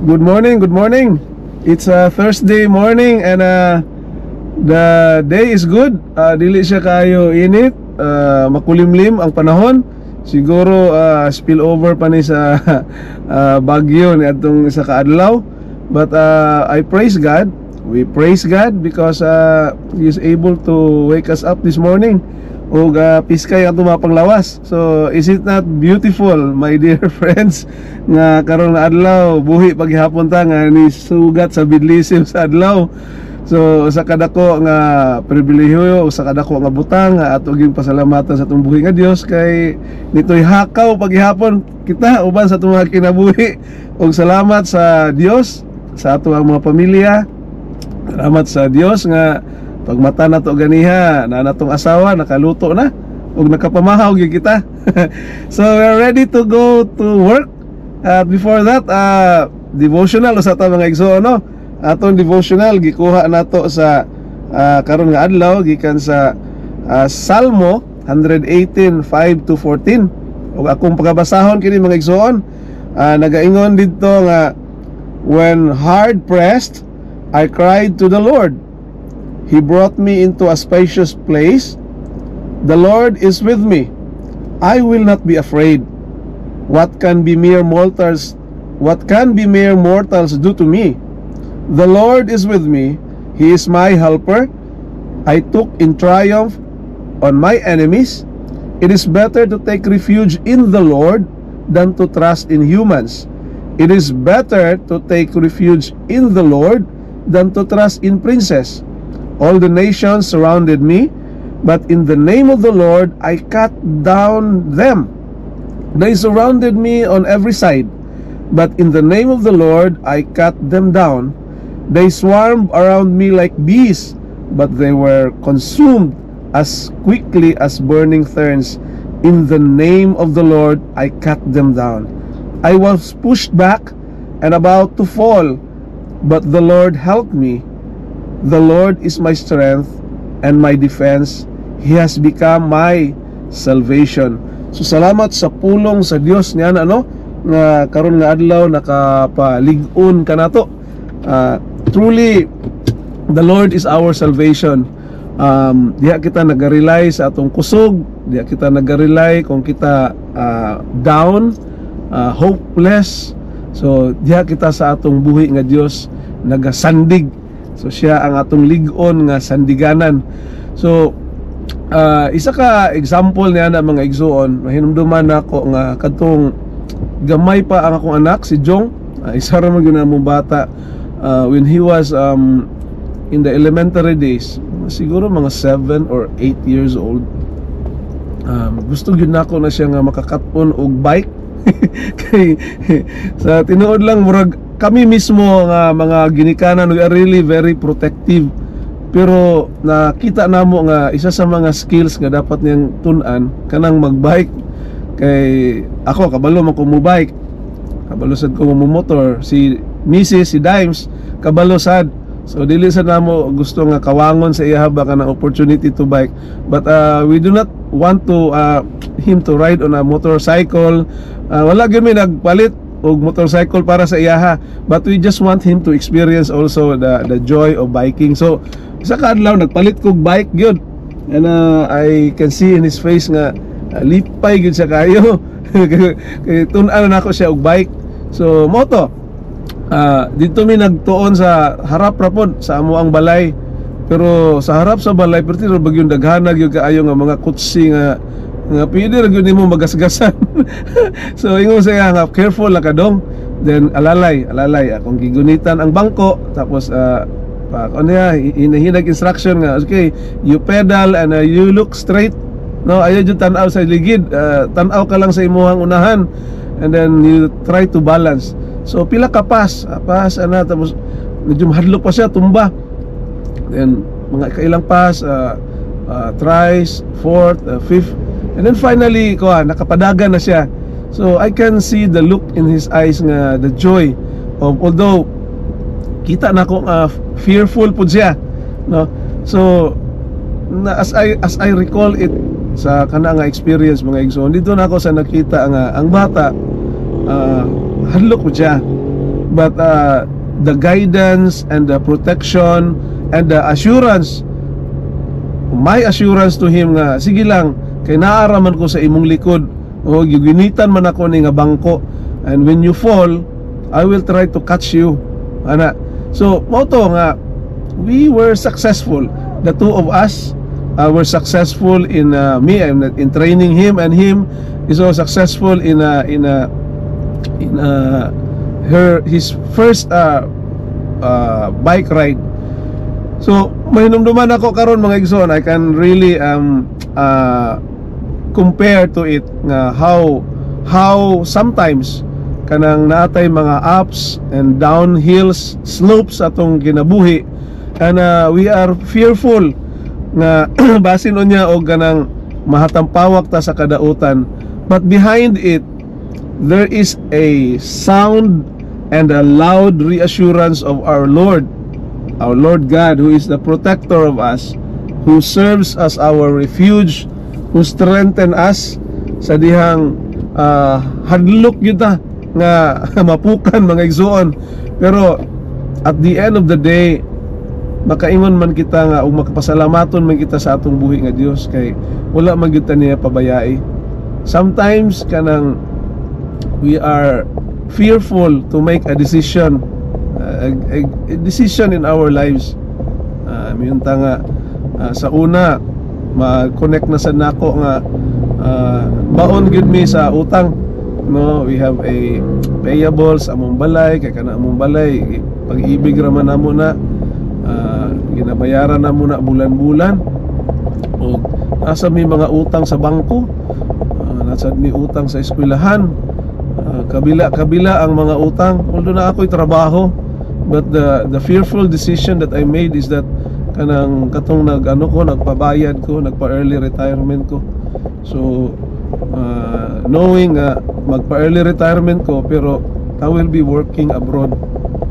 Good morning, good morning. It's a Thursday morning and the day is good. Dili siya kayo init, makulimlim ang panahon. Siguro spillover pa ni sa bagyo ni atong isa ka adlaw. But I praise God. We praise God because He is able to wake us up this morning. O piskay ang tumapanglawas. So is it not beautiful, my dear friends, nga karon nga adlaw buhi paghihapon ta nga ni sugat sa bidlisib sa adlaw. So sa kadako nga pribilehiyo, sa kadako nga butang ato gyud pasalamatan sa atong buhi nga Dios kay nitoy hakaw paghihapon kita uban sa atong mga kinabuhi. Og salamat sa Dios sa ato ang mga pamilya. Salamat sa Dios nga pagmata na to ganiha na natong asawa nakaluto na ug nakapamahaw gyud kita. So we're ready to go to work. Before that devotional sa ta mga igsoon, no? Atong devotional gikuha nato sa karon nga adlaw gikan sa Salmo 118:5 to 14. Ug akong pagabasahon kini mga igsoon, nagaingon didto nga when hard pressed I cried to the Lord. He brought me into a spacious place. The Lord is with me. I will not be afraid. What can mere mortals do to me? The Lord is with me. He is my helper. I took in triumph on my enemies. It is better to take refuge in the Lord than to trust in humans. It is better to take refuge in the Lord than to trust in princes. All the nations surrounded me, but in the name of the Lord I cut down them. They surrounded me on every side, but in the name of the Lord I cut them down. They swarmed around me like bees, but they were consumed as quickly as burning thorns. In the name of the Lord I cut them down. I was pushed back and about to fall, but the Lord helped me. The Lord is my strength and my defense. He has become my salvation. So salamat sa pulong sa Dios niyan nga karon nga adlaw nakapalig-on ka nato. Truly the Lord is our salvation. Diha kita nagarely sa atong kusog, diha kita nagarely kung kita down, hopeless. So diha kita sa atong buhi nga Dios nagasandig. So siya ang atong lig-on nga sandiganan. So isa ka example niya na mga igsoon, mahinumduman nako nga kadtong gamay pa ang akong anak si Jong, isa ra man gyud na mong bata, when he was in the elementary days, siguro mga 7 or 8 years old. Gusto gyud nako na siya nga makakat-on og bike. Kay sa tinuod lang murag kami mismo nga mga ginikanan we are really very protective, pero nakita namo nga isa sa mga skills nga dapat niyang tun-an kanang magbike. Kay ako kabalo man ko mo bike, kabalo sad ko mo motor, si Mrs. si Dimes kabalo sad. So dili sad namo gusto nga kawangon sa iya ba kanang opportunity to bike, but we do not want to him to ride on a motorcycle. Wala gyud mi nagpalit og motorcycle para sa iyaha, but we just want him to experience also the joy of biking. So isa ka adlaw nagpalit kog bike gyud, and I can see in his face nga lipay gyud sa kayo. Kay tun-an na ako siya og bike. So moto dito mi nagtuon sa harap ra pod sa amo ang balay, pero sa harap sa balay pertiro bagyong daghana gyud kaayo nga mga kutsi nga pwede ra gyud nimo magasgasan. So ingon sa iya nga careful lang ka dong. Then alalay akong gigunitan ang bangko, tapos ano ya hinahinag instruction nga okay, you pedal and you look straight, no, ayo jud tan-aw sa ligid, tan-aw ka lang sa imuhang unahan, and then you try to balance. So pila ka pas ana, tapos medyo mahadlok pa siya tumba, then mga kailang pas, thrice, fourth, fifth, and then finally nakapadagan na siya. So I can see the look in his eyes nga the joy of, although kita na ko fearful pud siya, no. So as I recall it sa kana nga experience mga igsoon, dito na ako sa nakita nga ang bata hadlok pud siya. but the guidance and the protection and the assurance, my assurance to him nga sige lang kay naaraman ko sa imong likod, o giginitan man ako ni nga bangko, and when you fall I will try to catch you, ana. So mo to nga we were successful, the two of us were successful in in training him, and him is also successful in his first bike ride. So mahinumduman ako karon mga igsoon, I can really compare to it nga how sometimes kanang natay mga ups and downhills, slopes atong kinabuhi, and we are fearful nga basin unya og kanang mahatampawak ta sa kadautan, but behind it there is a sound and a loud reassurance of our Lord God, who is the protector of us, who serves as our refuge, who strengthen us sa dihang hadlok yuta nga mapukan mga igsoon. Pero at the end of the day, makaingon man kita nga o makapasalamaton man kita sa atong buhi nga Dios, kay wala man kita niya pabayai. Sometimes kanang we are fearful to make a decision, a decision in our lives. Mayroon nga sa una ma-connect na sa nako nga baon gid mi sa utang, no? We have a payables among balay, kay kana among balay pag-ibig ra man namo na ginabayaran na muna bulan-bulan, o nasa may mga utang sa bangko, nasa may utang sa eskwelahan, kabila ang mga utang. Although na ako'y trabaho, but the fearful decision that I made is that kanang katong nagpabayad ko, nagpa-early retirement ko. So knowing magpa-early retirement ko, pero I will be working abroad.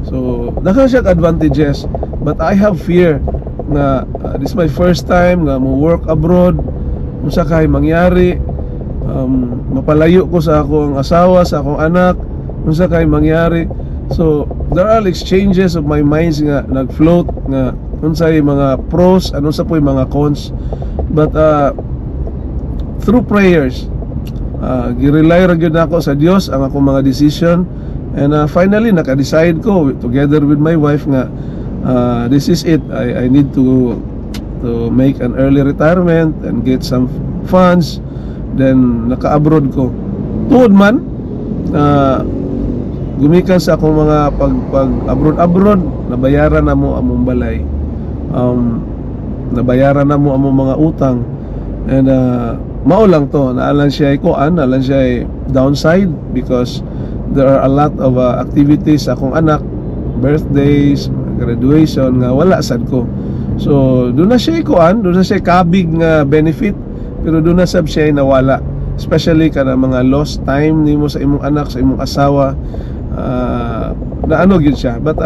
So daka siya advantages, but I have fear nga this is my first time nga mo work abroad, unsa kay mangyari, mapalayo ko sa akong asawa, sa akong anak, unsa kay mangyari. So there are exchanges of my minds nga nag-float nga unsay mga pros, sa po'y mga cons. But through prayers, girelay ra gyud ako sa Dios ang akong mga decision, and finally naka-decide ko together with my wife nga this is it. I need to make an early retirement and get some funds, then naka-abroad ko. Tuod man gumikan sa akong mga pag-abroad, nabayaran na mo among balay, nabayaran na mo among mga utang, and mao lang to, naalan siya naalan siya downside, because there are a lot of activities sa akong anak, birthdays, graduation nga wala sad ko. So doon na siya doon na siya kabig nga benefit, pero doon na sab siya nawala, especially kana mga lost time nimo sa imong anak, sa imong asawa, na gyud siya. But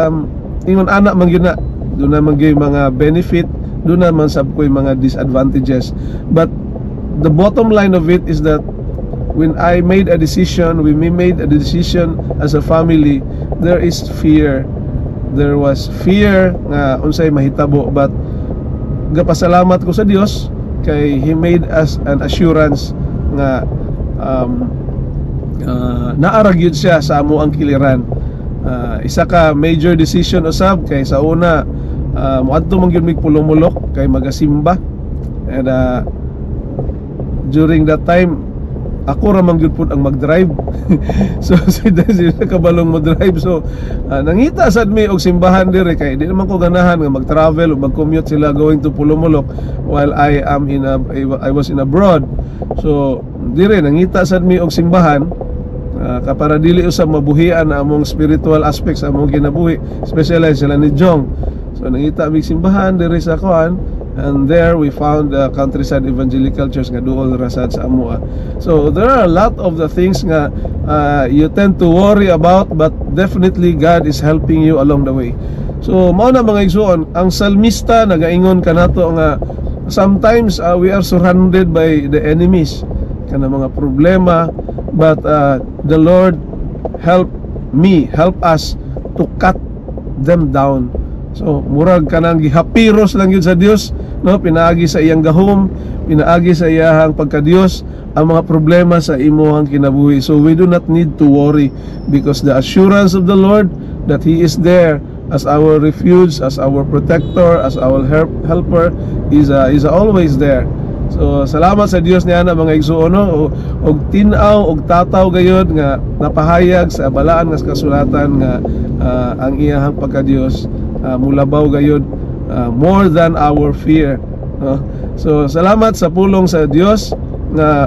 ingon anak man gyud na, doon na man gyud mga benefit, doon na man sab ko'y mga disadvantages. But the bottom line of it is that when I made a decision, we made a decision as a family, there is fear. There was fear nga unsay mahitabo, but gapasalamat ko sa Dios kay He made us an assurance nga naaragyod siya sa amo ang kiliran. Isa ka major decision usab kay sa una, muadto man gyud mig pulong-mulok kay magasimba, and during that time ako ra man gyud pud ang mag-drive. So sila kabalong mo drive, so nangita sad mi og simbahan dire, kay di naman ko ganahan nga mag-travel o mag-commute sila going to Pulumulok while I was in abroad. So dire nangita sad mi og simbahan, para dili usab mabuhian among spiritual aspects among kinabuhi, especially sila ni Jong. So nangita mi simbahan dire sa kuan, and there we found the Countryside Evangelical Church nga duol rasad sa amua. So there are a lot of the things nga you tend to worry about, but definitely God is helping you along the way. So mao na mga igsoon, ang salmista nagaingon kanato nga sometimes we are surrounded by the enemies, kana mga problema, but the Lord help us to cut them down. So murag kanang gihapiros lang yun sa Dios, no? Pinaagi sa iyang gahom, pinaagi sa iyang pagka-Dios ang mga problema sa imuhang kinabuhi. So we do not need to worry, because the assurance of the Lord that He is there as our refuge, as our protector, as our helper is always there. So salamat sa Dios niya na mga igsuon, no? Og tin-aw og tataw gayud nga napahayag sa balaan nga kasulatan nga ang iyang pagka-Dios mulabaw gayud more than our fear, no? So salamat sa pulong sa Dios nga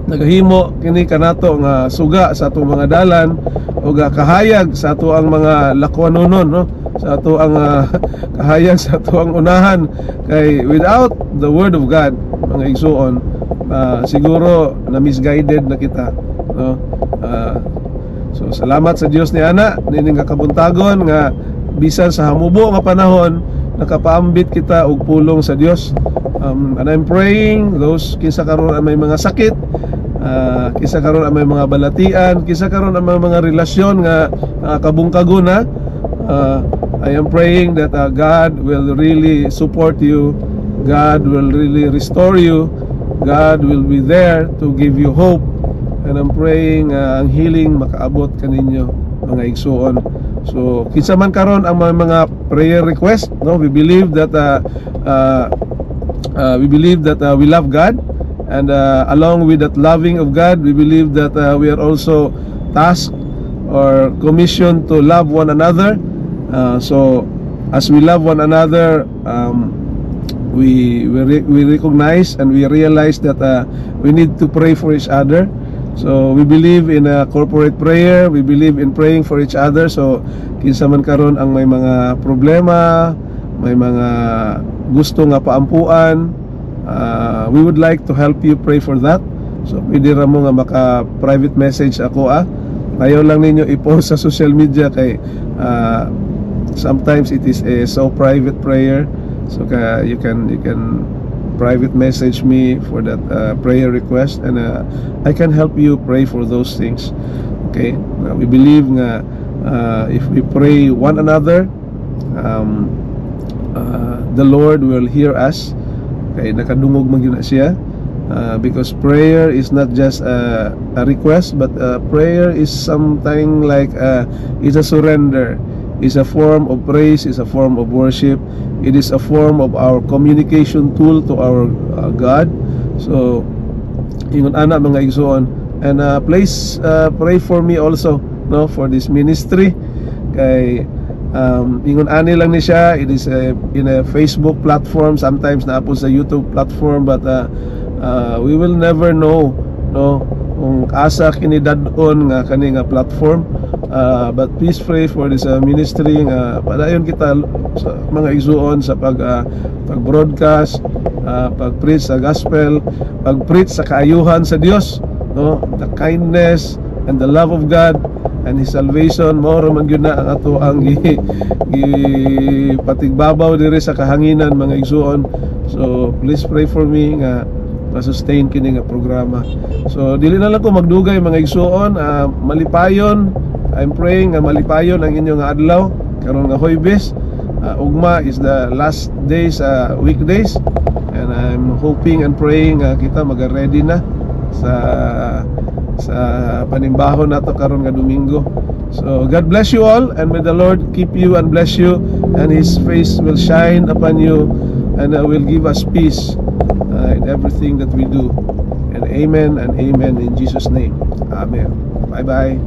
nagahimo kini kanato nga suga sa atong mga dalan o kahayag sa ato ang mga lakwanunon, no? Sa ato ang kahayag sa ato ang unahan, kay without the word of God, mga igsuon, siguro na misguided na kita, no? So salamat sa Dios ni ana nining kabuntagon nga bisan sa hamubo nga panahon nakapaambit kita og pulong sa Dios. And I'm praying those kinsa karon may mga sakit, kinsa karon may mga balatian, kinsa karon may mga relasyon nga kabungkagon na, I am praying that God will really support you, God will really restore you, God will be there to give you hope. And I'm praying ang healing makaabot kaninyo mga igsuon. So kinsa man karon ang mga prayer request, no? We believe that we love God, and along with that loving of God, we believe that we are also tasked or commissioned to love one another. So as we love one another, we recognize and we realize that we need to pray for each other. So we believe in a corporate prayer, we believe in praying for each other. So kinsa man karon ang may mga problema, may mga gusto nga paampuan, we would like to help you pray for that. So pwede ra mo nga maka-private message ako, ayaw lang ninyo i-post sa social media kay sometimes it is a so private prayer. So you can private message me for that prayer request, and I can help you pray for those things. Okay, we believe nga if we pray one another, the Lord will hear us. Okay, nakadungog man gyud na siya, because prayer is not just a request, but prayer is something like it's a surrender. Is a form of praise, is a form of worship. It is a form of our communication tool to our God. So ingon ana mga igsoon, and please pray for me also, no, for this ministry. Kay ingon ani lang ni siya, it is in a Facebook platform, sometimes na po sa YouTube platform, but we will never know, no, kung asa kini dadon nga kani nga platform. But please pray for this ministry nga padayon kita sa mga igsuon sa pag-broadcast, pag-preach sa gospel, pag-preach sa kaayuhan sa Dios, no, the kindness and the love of God and His salvation. Mao man gyud na ang ato ang patigbabaw diri sa kahanginan mga igsuon. So please pray for me nga ma-sustain kini nga programa. So dili na lang ko magdugay mga igsuon, malipayon. I'm praying nga malipayon ang inyong adlaw karon nga Huwebes. Ugma is the last days, weekdays, and I'm hoping and praying kita maga-ready na sa panimbahon nato karon nga Domingo. So God bless you all, and may the Lord keep you and bless you, and His face will shine upon you, and will give us peace in everything that we do. And amen and amen in Jesus' name. Amen. Bye bye.